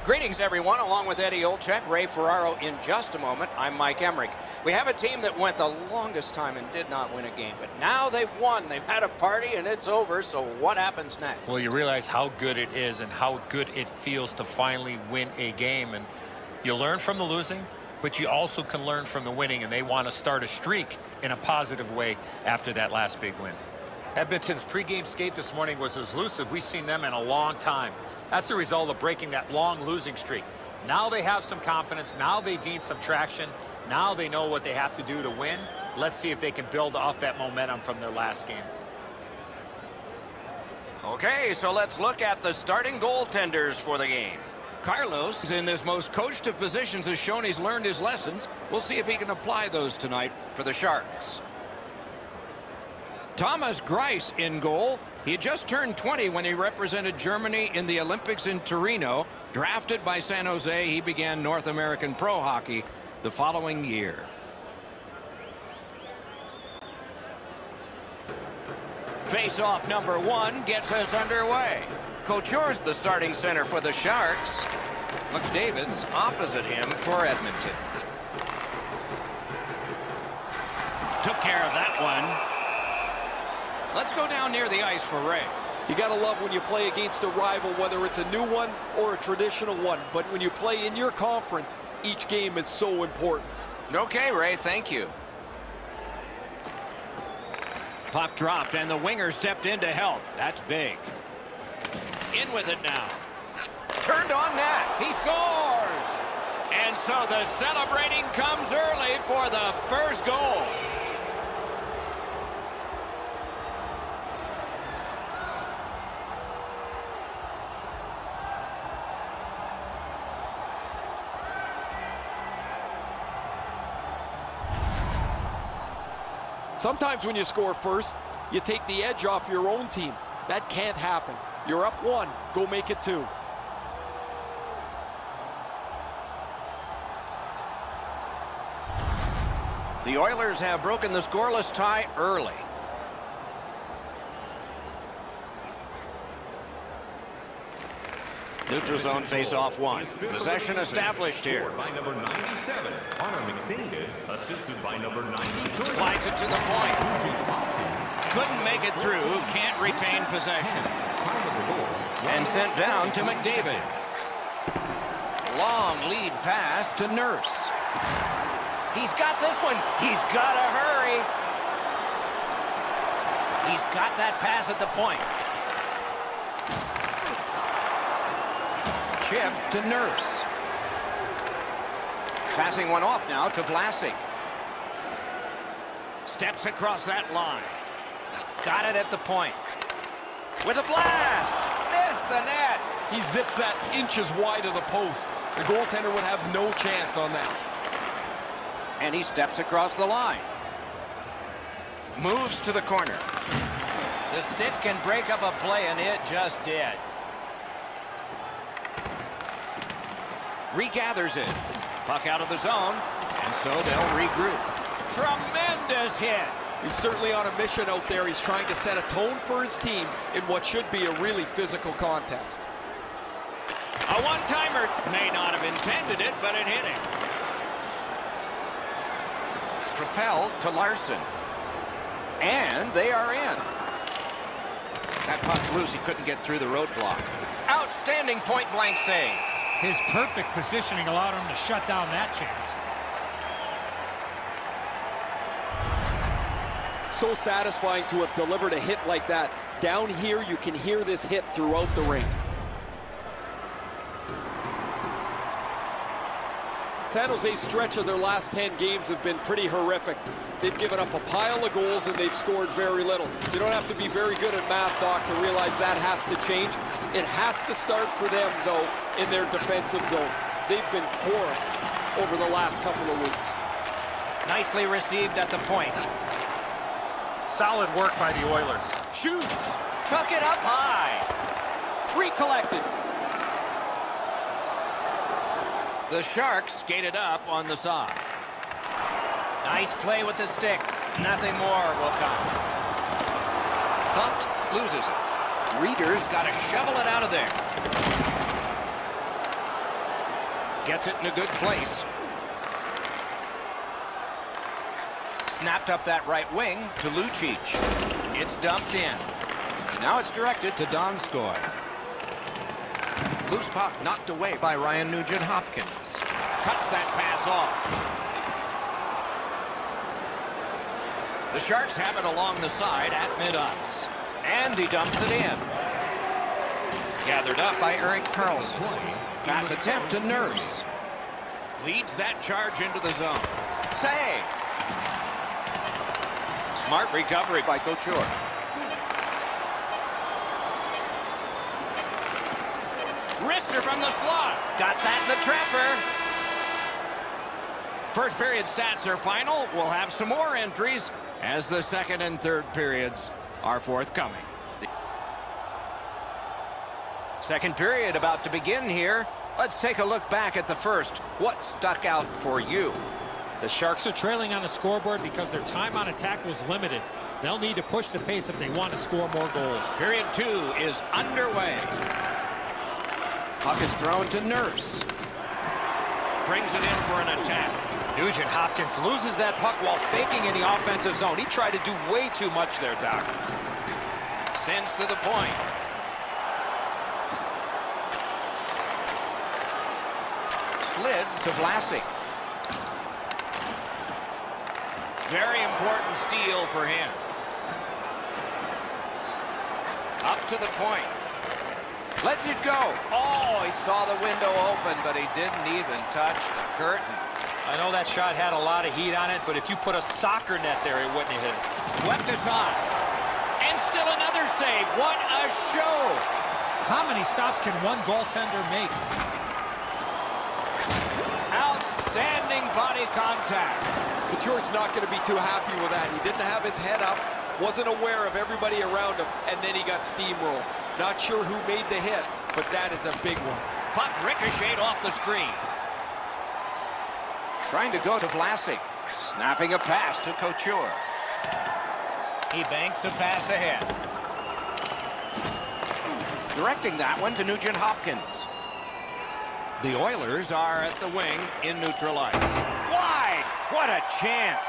Greetings, everyone. Along with Eddie Olczyk, Ray Ferraro in just a moment. I'm Mike Emmerich. We have a team that went the longest time and did not win a game, but now they've won. They've had a party, and it's over, so what happens next? Well, you realize how good it is and how good it feels to finally win a game, and you learn from the losing, but you also can learn from the winning, and they want to start a streak in a positive way after that last big win. Edmonton's pregame skate this morning was as loose as we've seen them in a long time. That's a result of breaking that long losing streak. Now they have some confidence. Now they've gained some traction. Now they know what they have to do to win. Let's see if they can build off that momentum from their last game. Okay, so let's look at the starting goaltenders for the game. Carlos, in this most coached of positions, has shown he's learned his lessons. We'll see if he can apply those tonight for the Sharks. Thomas Greiss in goal. He had just turned 20 when he represented Germany in the Olympics in Torino. Drafted by San Jose, he began North American pro hockey the following year. Face-off number 1 gets us underway. Couture's the starting center for the Sharks. McDavid's opposite him for Edmonton. Took care of that one. Let's go down near the ice for Ray. You got to love when you play against a rival, whether it's a new one or a traditional one. But when you play in your conference, each game is so important. Okay, Ray, thank you. Puck dropped, and the winger stepped in to help. That's big. In with it now. Turned on net. He scores! And so the celebrating comes early for the first goal. Sometimes when you score first, you take the edge off your own team. That can't happen. You're up 1, go make it 2. The Oilers have broken the scoreless tie early. Neutral zone face-off 1. Possession established here. By number 97, Connor McDavid, assisted by number 93. Slides it to the point. Couldn't make it through. Can't retain possession. And sent down to McDavid. Long lead pass to Nurse. He's got this one. He's got to hurry. He's got that pass at the point. Chip to Nurse. Passing one off now to Vlasic. Steps across that line. Got it at the point. With a blast. Missed the net. He zips that inches wide of the post. The goaltender would have no chance on that. And he steps across the line. Moves to the corner. The stick can break up a play, and it just did. Regathers it. Puck out of the zone, and so they'll regroup. Tremendous hit. He's certainly on a mission out there. He's trying to set a tone for his team in what should be a really physical contest. A one-timer. May not have intended it, but it hit him. Propelled to Larson. And they are in. That puck's loose. He couldn't get through the roadblock. Outstanding point-blank save. His perfect positioning allowed him to shut down that chance. So satisfying to have delivered a hit like that. Down here, you can hear this hit throughout the rink. San Jose's stretch of their last 10 games have been pretty horrific. They've given up a pile of goals and they've scored very little. You don't have to be very good at math, Doc, to realize that has to change. It has to start for them, though, in their defensive zone. They've been porous over the last couple of weeks. Nicely received at the point. Solid work by the Oilers. Shoots. Took it up high. Recollected. The Sharks skated up on the side. Nice play with the stick. Nothing more will come. Bumped, loses it. Reeder's got to shovel it out of there. Gets it in a good place. Snapped up that right wing to Lucic. It's dumped in. Now it's directed to Donskoy. Loose puck knocked away by Ryan Nugent-Hopkins. Cuts that pass off. The Sharks have it along the side at mid-ice. And he dumps it in. Gathered up by Erik Karlsson. Pass attempt to Nurse. Leads that charge into the zone. Save. Smart recovery by Couture. Wrister from the slot. Got that in the trapper. First period stats are final. We'll have some more entries as the second and third periods are forthcoming. Second period about to begin here. Let's take a look back at the first. What stuck out for you? The Sharks are trailing on the scoreboard because their time on attack was limited. They'll need to push the pace if they want to score more goals. Period 2 is underway. Puck is thrown to Nurse. Brings it in for an attack. Nugent-Hopkins loses that puck while faking in the offensive zone. He tried to do way too much there, Doc. Sends to the point. Slid to Vlasic. Very important steal for him. Up to the point. Lets it go. Oh, he saw the window open, but he didn't even touch the curtain. I know that shot had a lot of heat on it, but if you put a soccer net there, it wouldn't have hit it. Swept aside. And still another save. What a show. How many stops can one goaltender make? Outstanding body contact. Couture's not going to be too happy with that. He didn't have his head up, wasn't aware of everybody around him, and then he got steamrolled. Not sure who made the hit, but that is a big one. Puck ricocheted off the screen. Trying to go to Vlasic. Snapping a pass to Couture. He banks a pass ahead. Directing that one to Nugent-Hopkins. The Oilers are at the wing in neutral ice. Wide! What a chance!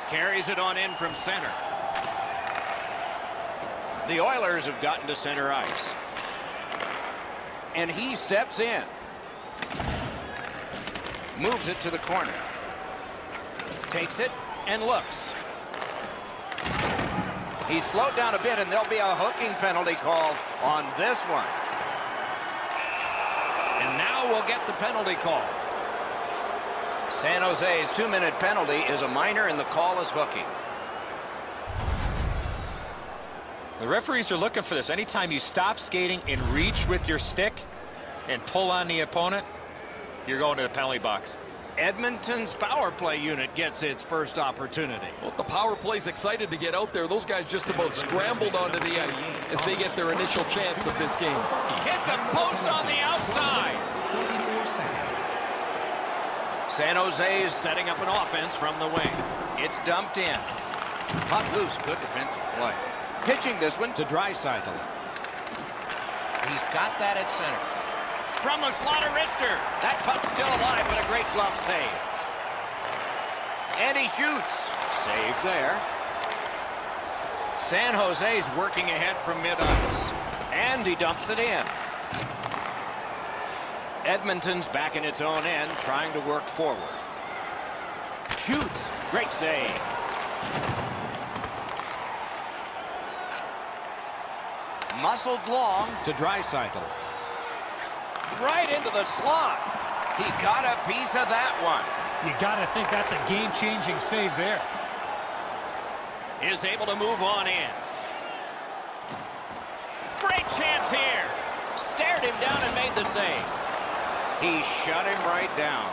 Carries it on in from center. The Oilers have gotten to center ice. And he steps in. Moves it to the corner. Takes it and looks. He's slowed down a bit, and there'll be a hooking penalty call on this one. And now we'll get the penalty call. San Jose's 2-minute penalty is a minor, and the call is hooking. The referees are looking for this. Anytime you stop skating and reach with your stick and pull on the opponent, you're going to the penalty box. Edmonton's power play unit gets its first opportunity. Well, the power play's excited to get out there. Those guys just about scrambled onto the ice as they get their initial chance of this game. Hit the post on the outside. San Jose is setting up an offense from the wing. It's dumped in. Puck loose. Good defensive play. Pitching this one to Draisaitl. He's got that at center. From the slot of Wrister. That puck's still alive, but a great glove save. And he shoots. Save there. San Jose's working ahead from mid-ice. And he dumps it in. Edmonton's back in its own end, trying to work forward. Shoots. Great save. Muscled long to Draisaitl. Right into the slot. He got a piece of that one. You got to think that's a game-changing save there. Is able to move on in. Great chance here. Stared him down and made the save. He shut him right down.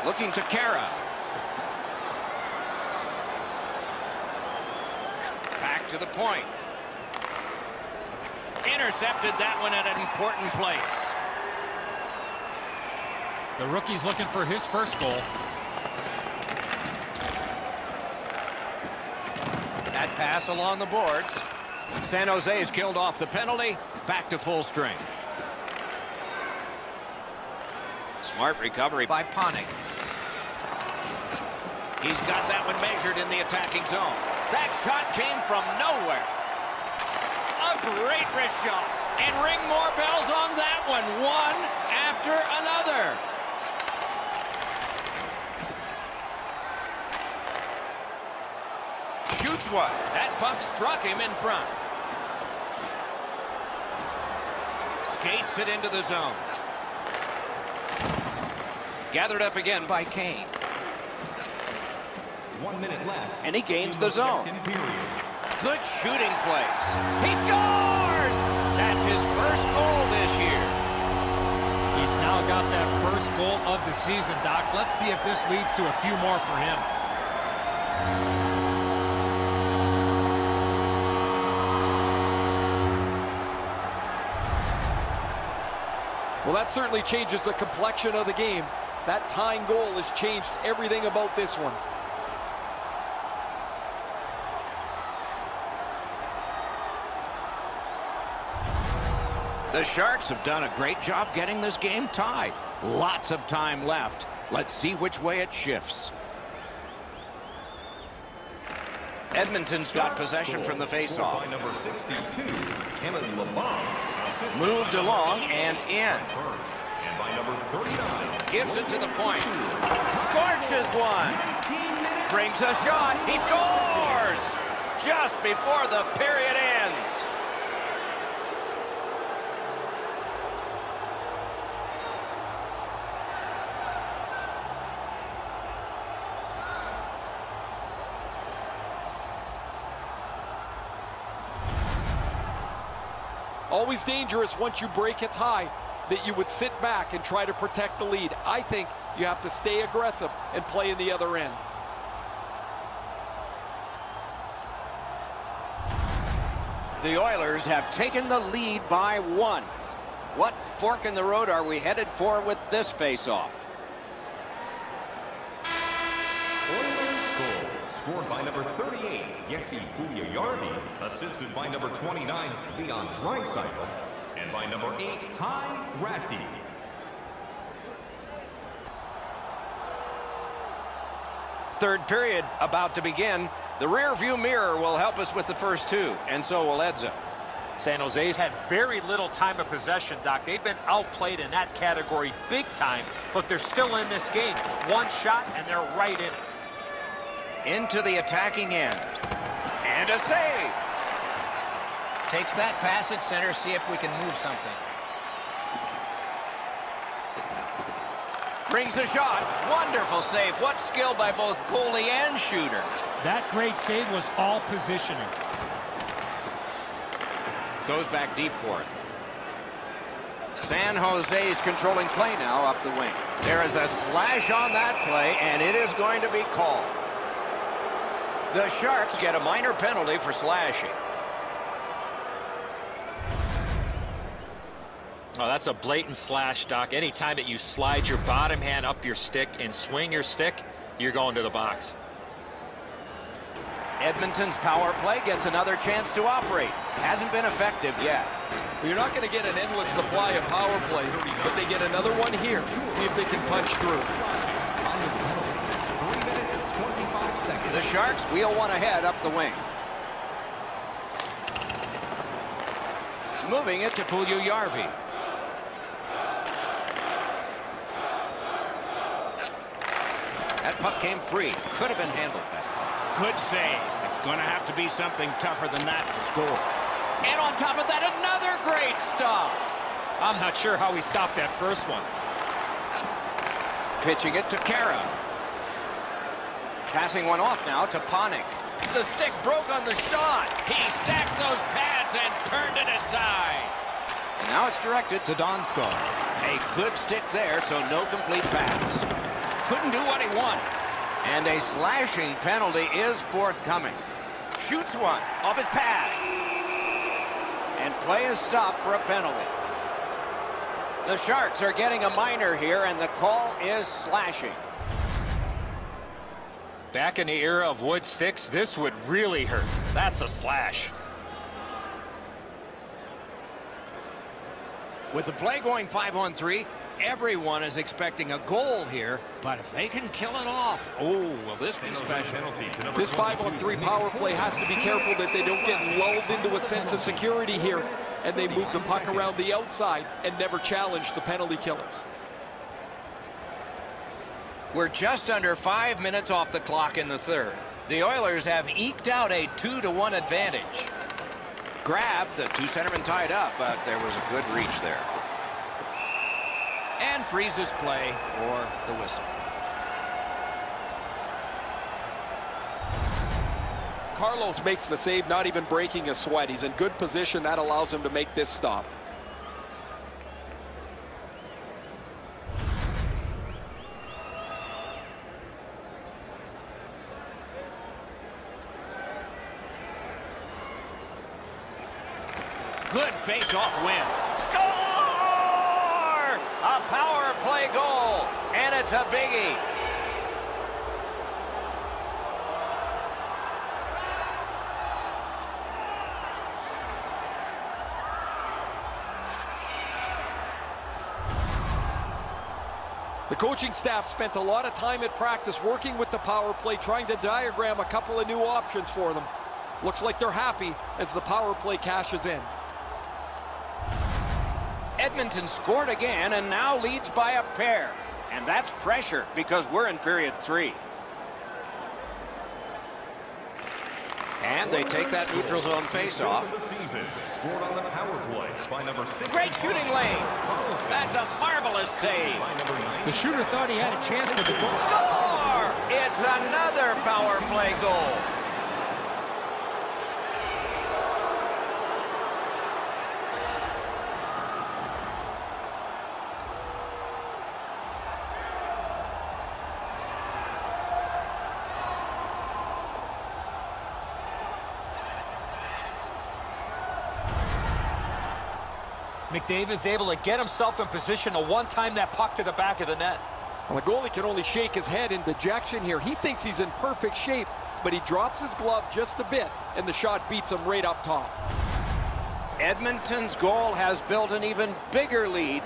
Looking to Kara. Back to the point. Intercepted that one at an important place. The rookie's looking for his first goal. That pass along the boards. San Jose's killed off the penalty, back to full strength. Smart recovery by Panik. He's got that one measured in the attacking zone. That shot came from nowhere. A great wrist shot. And ring more bells on that one. One after another. Shoots one. That puck struck him in front. Skates it into the zone. Gathered up again by Kane. 1 minute left. And he gains the zone. Period. Good shooting place. He scores! That's his first goal this year. He's now got that first goal of the season, Doc. Let's see if this leads to a few more for him. Well, that certainly changes the complexion of the game. That tying goal has changed everything about this one. The Sharks have done a great job getting this game tied. Lots of time left. Let's see which way it shifts. Edmonton's got possession from the faceoff. Number 62, Moved along and in. and by number 39. Gives it to the point. Scorches one. Brings a shot. He scores! Just before the period ends. Always dangerous once you break a tie that you would sit back and try to protect the lead. I think you have to stay aggressive and play in the other end. The Oilers have taken the lead by 1. What fork in the road are we headed for with this face-off? Oilers goal, scored by number 38, Jesse Puljujarvi, assisted by number 29, Leon Draisaitl, and by number 8, Ty Ratty. Third period about to begin. The rear view mirror will help us with the first two, and so will Edzo. San Jose's had very little time of possession, Doc. They've been outplayed in that category big time, but they're still in this game. One shot, and they're right in it. Into the attacking end. And a save. Takes that pass at center, see if we can move something. Brings a shot. Wonderful save. What skill by both goalie and shooter. That great save was all positioning. Goes back deep for it. San Jose's controlling play now up the wing. There is a slash on that play, and it is going to be called. The Sharks get a minor penalty for slashing. Oh, that's a blatant slash, Doc. Anytime that you slide your bottom hand up your stick and swing your stick, you're going to the box. Edmonton's power play gets another chance to operate. Hasn't been effective yet. You're not going to get an endless supply of power plays, but they get another one here. See if they can punch through. 3 minutes, 25 seconds. The Sharks wheel one ahead up the wing. Moving it to Puljujarvi. That puck came free. Could have been handled better. Good save. It's going to have to be something tougher than that to score. And on top of that, another great stop. I'm not sure how he stopped that first one. Pitching it to Kara. Passing one off now to Panik. The stick broke on the shot. He stacked those pads and turned it aside. And now it's directed to Donskog. A good stick there, so no complete pass. Couldn't do what he wanted. And a slashing penalty is forthcoming. Shoots one off his pad. And play is stopped for a penalty. The Sharks are getting a minor here, and the call is slashing. Back in the era of wood sticks, this would really hurt. That's a slash. With the play going 5-on-3, everyone is expecting a goal here, but if they can kill it off, oh, will this be special? This 5-on-3 power play has to be careful that they don't get lulled into a sense of security here, and they move the puck around the outside and never challenge the penalty killers. We're just under 5 minutes off the clock in the third. The Oilers have eked out a 2-1 advantage. Grabbed, the two centermen tied up, but there was a good reach there. And freezes play or the whistle. Carlos makes the save, not even breaking a sweat. He's in good position. That allows him to make this stop. Good face-off win. Score! A power play goal, and it's a biggie. The coaching staff spent a lot of time at practice working with the power play, trying to diagram a couple of new options for them. Looks like they're happy as the power play cashes in. Edmonton scored again and now leads by a pair. And that's pressure because we're in period 3. And they take that neutral zone face-off. Great shooting lane. That's a marvelous save. The shooter thought he had a chance for the goal. Score! It's another power play goal. McDavid's able to get himself in position to one-time that puck to the back of the net. Well, the goalie can only shake his head in dejection here. He thinks he's in perfect shape, but he drops his glove just a bit, and the shot beats him right up top. Edmonton's goal has built an even bigger lead.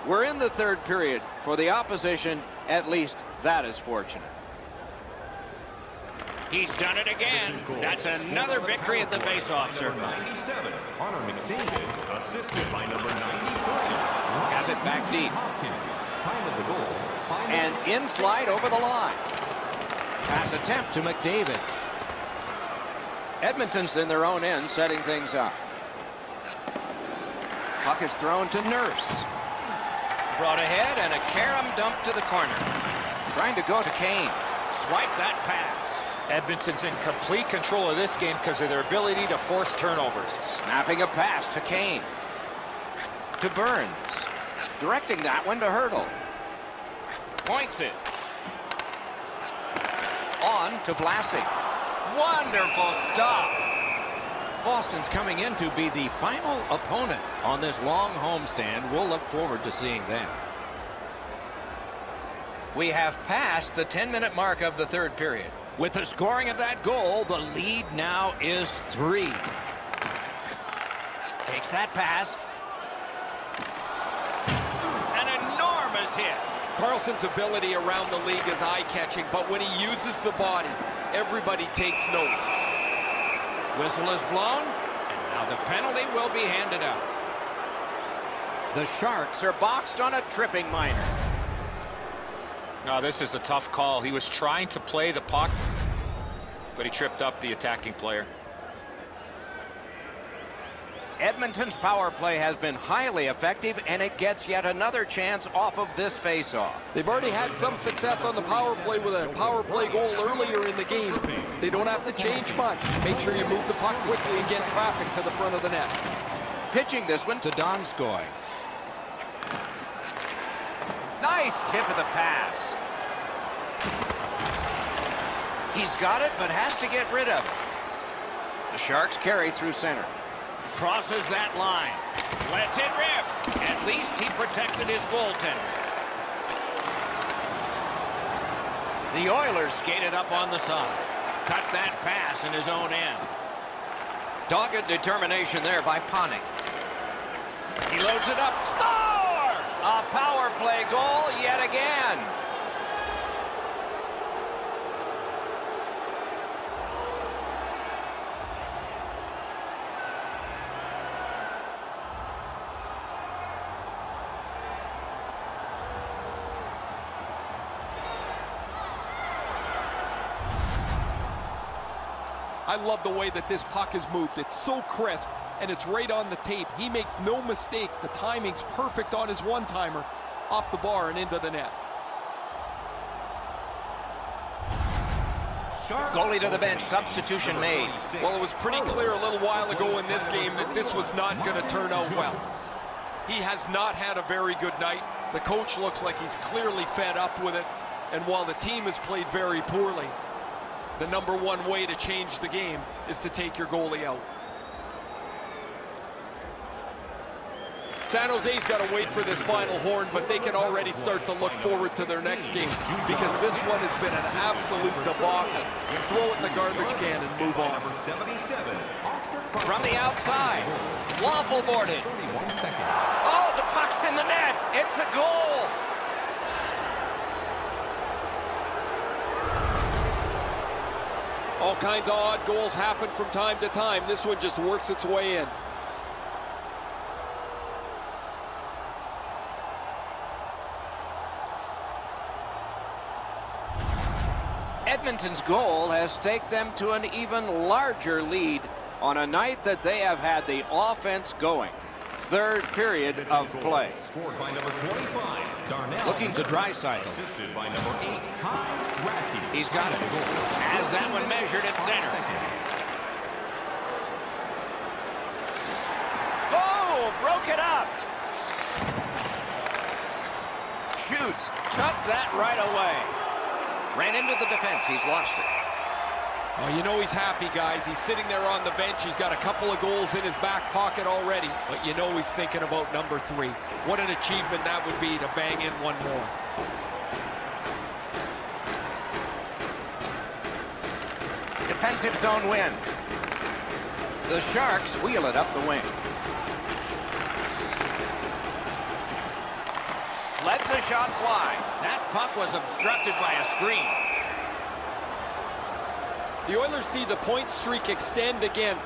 We're in the third period. For the opposition, at least that is fortunate. He's done it again. That's another victory at the faceoff circle. 97, Connor McDavid, assisted by number 93. Has it back deep. Time of the goal. And in flight over the line. Pass attempt to McDavid. Edmonton's in their own end, setting things up. Puck is thrown to Nurse. Brought ahead and a carom dump to the corner. Trying to go to Kane. Swipe that pass. Edmonton's in complete control of this game because of their ability to force turnovers. Snapping a pass to Kane. To Burns. Directing that one to Hurdle. Points it. On to Vlasic. Wonderful stop. Boston's coming in to be the final opponent on this long homestand. We'll look forward to seeing them. We have passed the 10-minute mark of the third period. With the scoring of that goal, the lead now is 3. Takes that pass. An enormous hit. Carlson's ability around the league is eye-catching, but when he uses the body, everybody takes note. Whistle is blown, and now the penalty will be handed out. The Sharks are boxed on a tripping minor. No, this is a tough call. He was trying to play the puck, but he tripped up the attacking player. Edmonton's power play has been highly effective, and it gets yet another chance off of this faceoff. They've already had some success on the power play with a power play goal earlier in the game. They don't have to change much. Make sure you move the puck quickly and get traffic to the front of the net. Pitching this one to Donskoy. Nice tip of the pass. He's got it, but has to get rid of it. The Sharks carry through center. Crosses that line. Lets it rip. At least he protected his goaltender. The Oilers skated up on the side. Cut that pass in his own end. Dogged determination there by Panik. He loads it up. Score! A power play goal yet again. I love the way that this puck is moved. It's so crisp, and it's right on the tape. He makes no mistake. The timing's perfect on his one-timer, off the bar and into the net. Goalie to the bench, substitution made. Well, it was pretty clear a little while ago in this game that this was not going to turn out well. He has not had a very good night. The coach looks like he's clearly fed up with it, and while the team has played very poorly, the number one way to change the game is to take your goalie out. San Jose's got to wait for this final horn, but they can already start to look forward to their next game because this one has been an absolute debacle. Throw it in the garbage can and move on. From the outside, waffle boarded. Oh, the puck's in the net. It's a goal. All kinds of odd goals happen from time to time. This one just works its way in. Edmonton's goal has taken them to an even larger lead on a night that they have had the offense going. Third period of play. Scored by number 25, Darnell. Looking to Draisaitl. Assisted by number 8, K.Carville. He's got it. Has that one measured at center. Oh, broke it up. Shoots. Took that right away. Ran into the defense. He's lost it. Oh, you know he's happy, guys. He's sitting there on the bench. He's got a couple of goals in his back pocket already, but you know he's thinking about number 3. What an achievement that would be to bang in one more. Defensive zone win. The Sharks wheel it up the wing. Lets a shot fly. That puck was obstructed by a screen. The Oilers see the point streak extend again.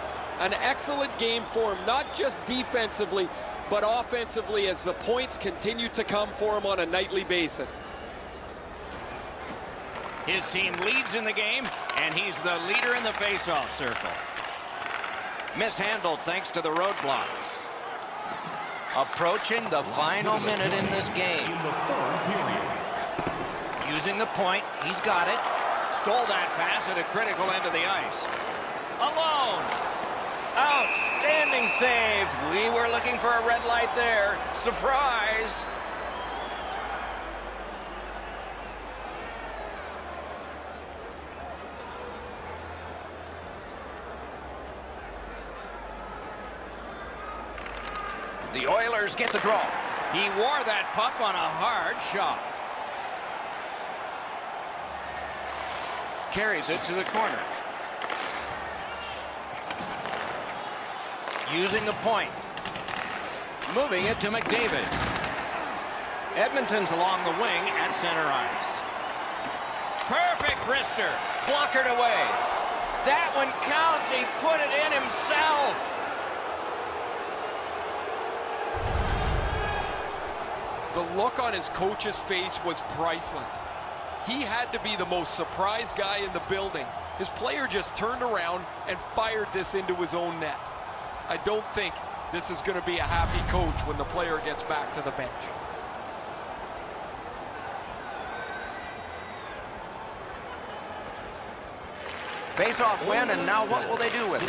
An excellent game for him, not just defensively, but offensively as the points continue to come for him on a nightly basis. His team leads in the game, and he's the leader in the faceoff circle. Mishandled thanks to the roadblock. Approaching the final minute in this game. Using the point, he's got it. Stole that pass at a critical end of the ice. Alone. Outstanding save. We were looking for a red light there. Surprise. The Oilers get the draw. He wore that puck on a hard shot. Carries it to the corner. Using the point. Moving it to McDavid. Edmonton's along the wing at center ice. Perfect wrister. Blockered away. That one counts. He put it in himself. The look on his coach's face was priceless. He had to be the most surprised guy in the building. His player just turned around and fired this into his own net. I don't think this is going to be a happy coach when the player gets back to the bench. Face-off win, and now what will they do with it?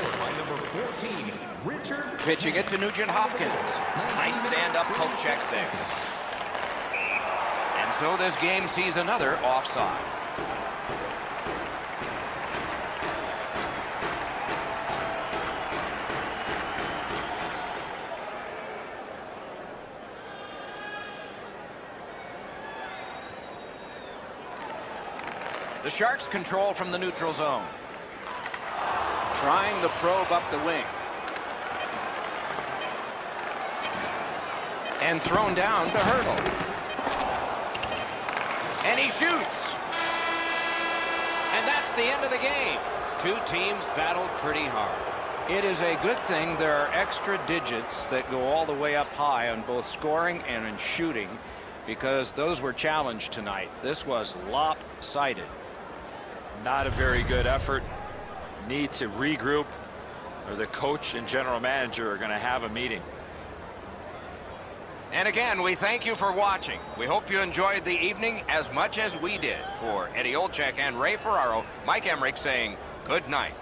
Pitching it to Nugent Hopkins. Nice stand-up poke check there. And so this game sees another offside. The Sharks control from the neutral zone. Trying the probe up the wing. And thrown down to Hurdle. And he shoots. And that's the end of the game. Two teams battled pretty hard. It is a good thing there are extra digits that go all the way up high on both scoring and in shooting, because those were challenged tonight. This was lopsided. Not a very good effort. Need to regroup, or the coach and general manager are going to have a meeting. And again, we thank you for watching. We hope you enjoyed the evening as much as we did. For Eddie Olczyk and Ray Ferraro, Mike Emmerich saying good night.